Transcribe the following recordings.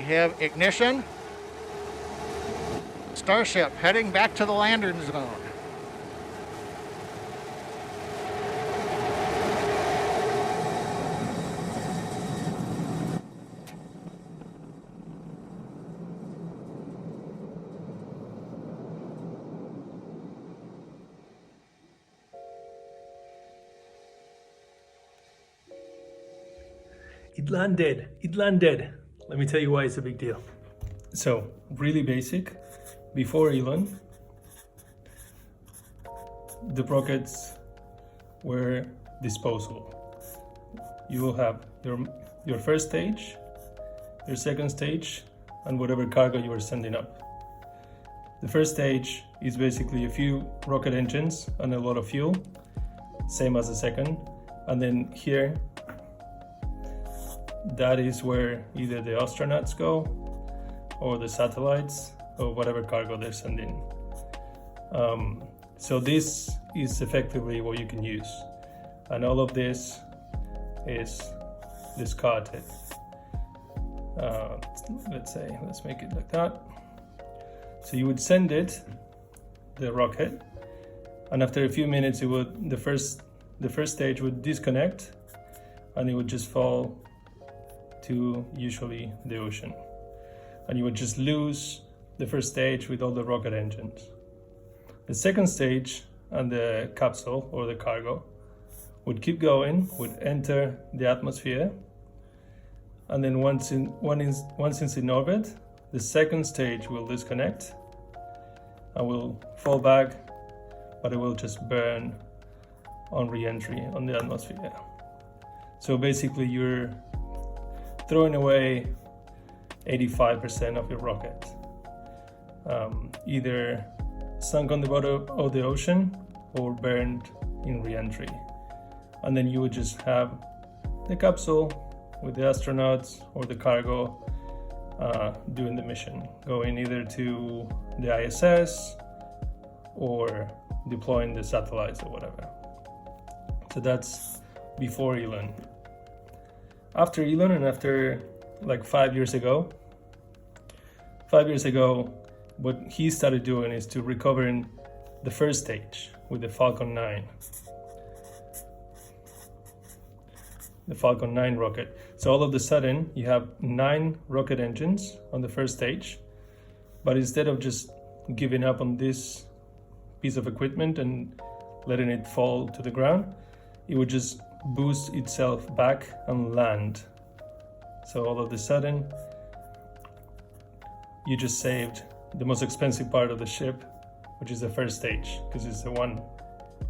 have ignition. Starship heading back to the landing zone. It landed, it landed. Let me tell you why it's a big deal. So, really basic. Before Elon, the rockets were disposable. You will have your first stage, your second stage, and whatever cargo you are sending up. The first stage is basically a few rocket engines and a lot of fuel, same as the second. And then here, that is where either the astronauts go or the satellites or whatever cargo they're sending. So this is effectively what you can use. And all of this is discarded. Let's make it like that. So you would send it, the rocket, and after a few minutes the first stage would disconnect and it would just fall to usually the ocean. And you would just lose the first stage with all the rocket engines. The second stage and the capsule or the cargo would keep going, would enter the atmosphere, and then once it's in orbit, the second stage will disconnect and will fall back, but it will just burn on re-entry on the atmosphere. So basically you're throwing away 85% of your rocket, either sunk on the bottom of the ocean or burned in re-entry. And then you would just have the capsule with the astronauts or the cargo doing the mission, going either to the ISS or deploying the satellites or whatever. So that's before Elon. After Elon and after like 5 years ago, what he started doing is to recovering the first stage with the Falcon 9. The Falcon 9 rocket. So all of a sudden you have 9 rocket engines on the first stage, but instead of just giving up on this piece of equipment and letting it fall to the ground, it would just boost itself back and land. So all of a sudden you just saved the most expensive part of the ship, which is the first stage, because it's the one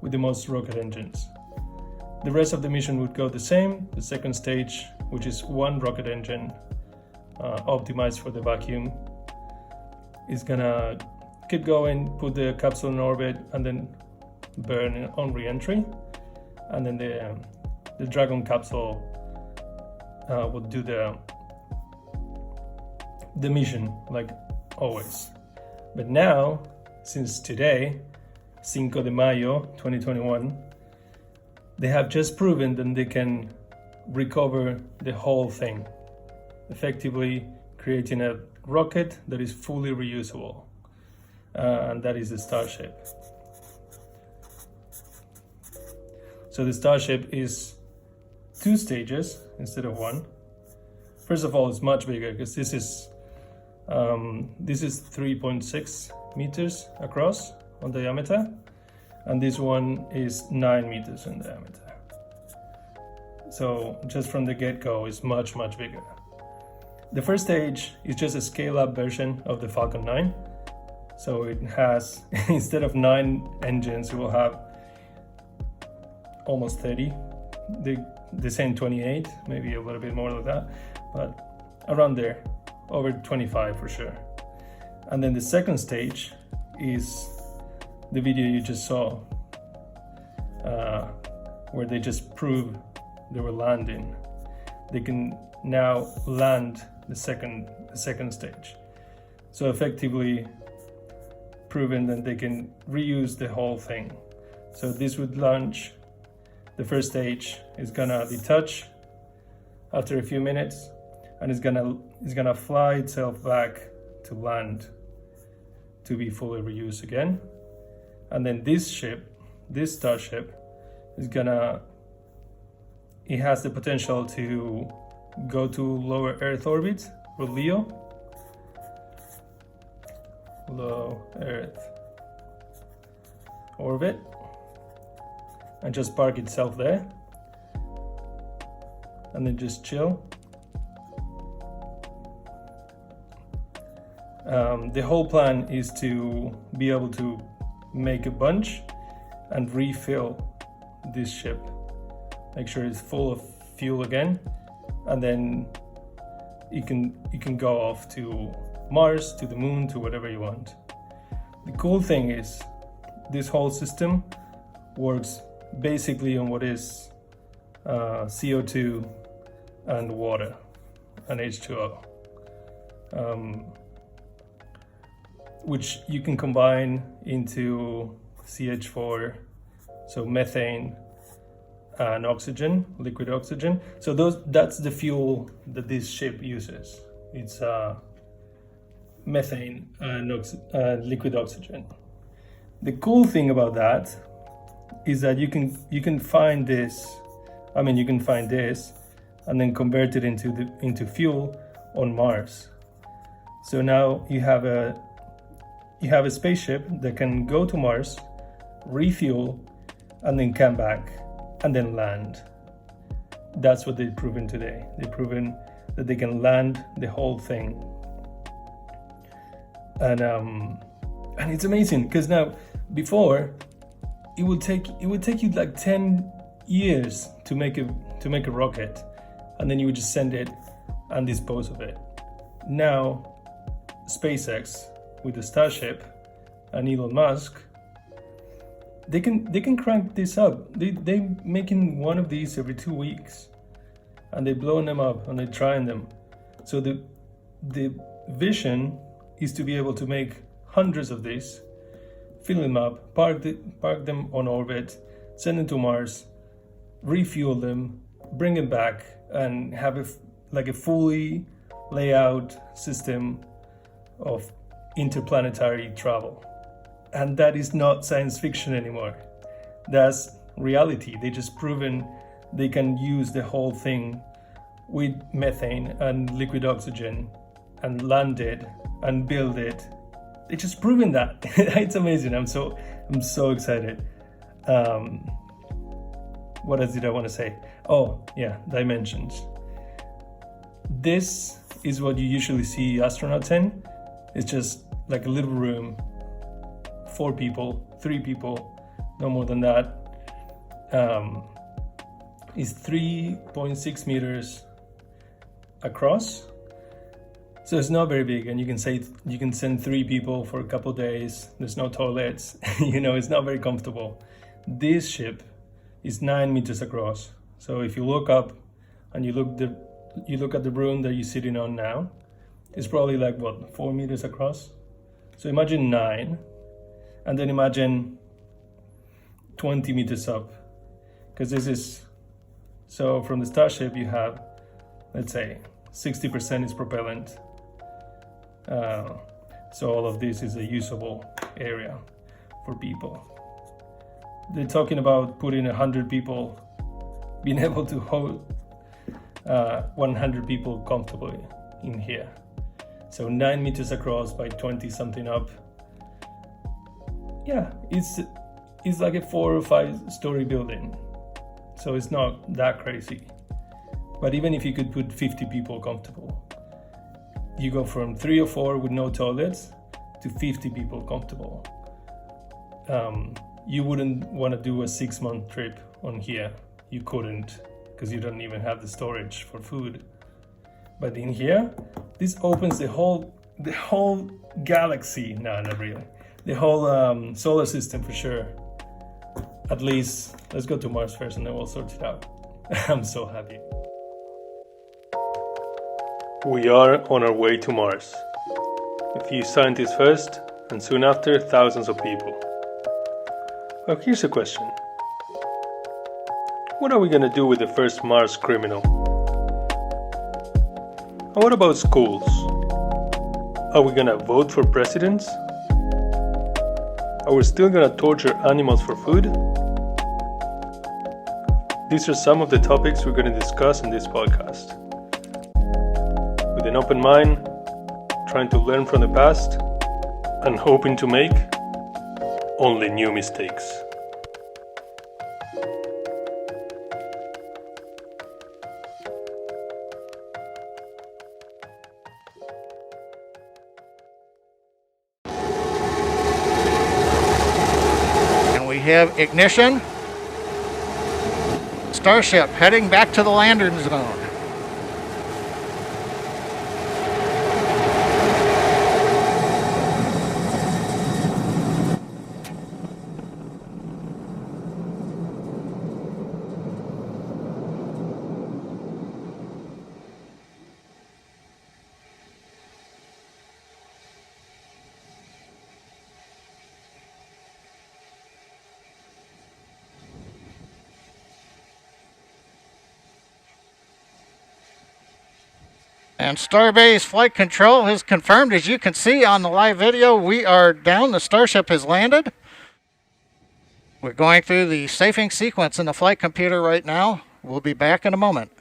with the most rocket engines. The rest of the mission would go the same. The second stage, which is one rocket engine optimized for the vacuum, is gonna keep going, put the capsule in orbit, and then burn on re-entry. And then the Dragon capsule would do the mission like always. But now, since today, Cinco de Mayo 2021, they have just proven that they can recover the whole thing, effectively creating a rocket that is fully reusable, and that is the Starship. So the Starship is 2 stages instead of 1. First of all, it's much bigger because this is 3.6 meters across on diameter, and this one is 9 meters in diameter. So just from the get-go, it's much bigger. The first stage is just a scale-up version of the Falcon 9. So it has, instead of 9 engines, it will have almost 30. They say 28, maybe a little bit more than that, but around there, over 25 for sure. And then the second stage is the video you just saw, where they just proved they were landing. They can now land the second stage. So effectively proven that they can reuse the whole thing. So this would launch. The first stage is gonna detach after a few minutes, and it's gonna fly itself back to land to be fully reused again. And then this Starship, it has the potential to go to lower Earth orbit, or low Earth orbit, and just park itself there and then just chill. The whole plan is to be able to make a bunch and refill this ship, make sure it's full of fuel again, and then you can go off to Mars, to the moon, to whatever you want. The cool thing is this whole system works basically on what is CO2 and water and H2O, which you can combine into CH4, so methane and oxygen, liquid oxygen. So that's the fuel that this ship uses. It's methane and liquid oxygen. The cool thing about that is that you can find this. I mean, you can find this and then convert it into fuel on Mars. So now you have a spaceship that can go to Mars, refuel, and then come back and then land. That's what they've proven today. They've proven that they can land the whole thing. And it's amazing because now, before, it would take you like 10 years to make a rocket, and then you would just send it and dispose of it. Now, SpaceX with the Starship and Elon Musk, they can crank this up. They making one of these every 2 weeks, and they're blowing them up and they're trying them. So the vision is to be able to make hundreds of these, fill them up, park them on orbit, send them to Mars, refuel them, bring them back, and have a fully laid out system of interplanetary travel. And that is not science fiction anymore. That's reality. They just proven they can use the whole thing with methane and liquid oxygen and land it and build it. They just proven that. It's amazing. I'm so excited. What else did I want to say? Oh yeah, dimensions. This is what you usually see astronauts in. It's just like a little room, 4 people, 3 people, no more than that. It's 3.6 meters across. So it's not very big, and you can send 3 people for a couple of days. There's no toilets, it's not very comfortable. This ship is 9 meters across. So if you look up and you look at the room that you're sitting on now, it's probably like 4 meters across. So imagine 9, and then imagine 20 meters up, because this is, so from the Starship you have, let's say 60% is propellant. So all of this is a usable area for people. They're talking about putting 100 people, being able to hold 100 people comfortably in here. So 9 meters across by 20 something up. Yeah, it's like a 4 or 5 story building. So it's not that crazy. But even if you could put 50 people comfortable, you go from 3 or 4 with no toilets to 50 people comfortable. You wouldn't want to do a 6-month trip on here. You couldn't, because you don't even have the storage for food. But in here, this opens the whole galaxy. No, not really. The whole solar system for sure. At least, let's go to Mars first and then we'll sort it out. I'm so happy. We are on our way to Mars. A few scientists first, and soon after, thousands of people. Well, here's a question. What are we going to do with the first Mars criminal? And what about schools? Are we gonna vote for presidents? Are we still gonna torture animals for food? These are some of the topics we're gonna discuss in this podcast. With an open mind, trying to learn from the past, and hoping to make only new mistakes. And we have ignition. Starship heading back to the landing zone. And Starbase Flight Control has confirmed, as you can see on the live video, we are down. The Starship has landed. We're going through the safing sequence in the flight computer right now. We'll be back in a moment.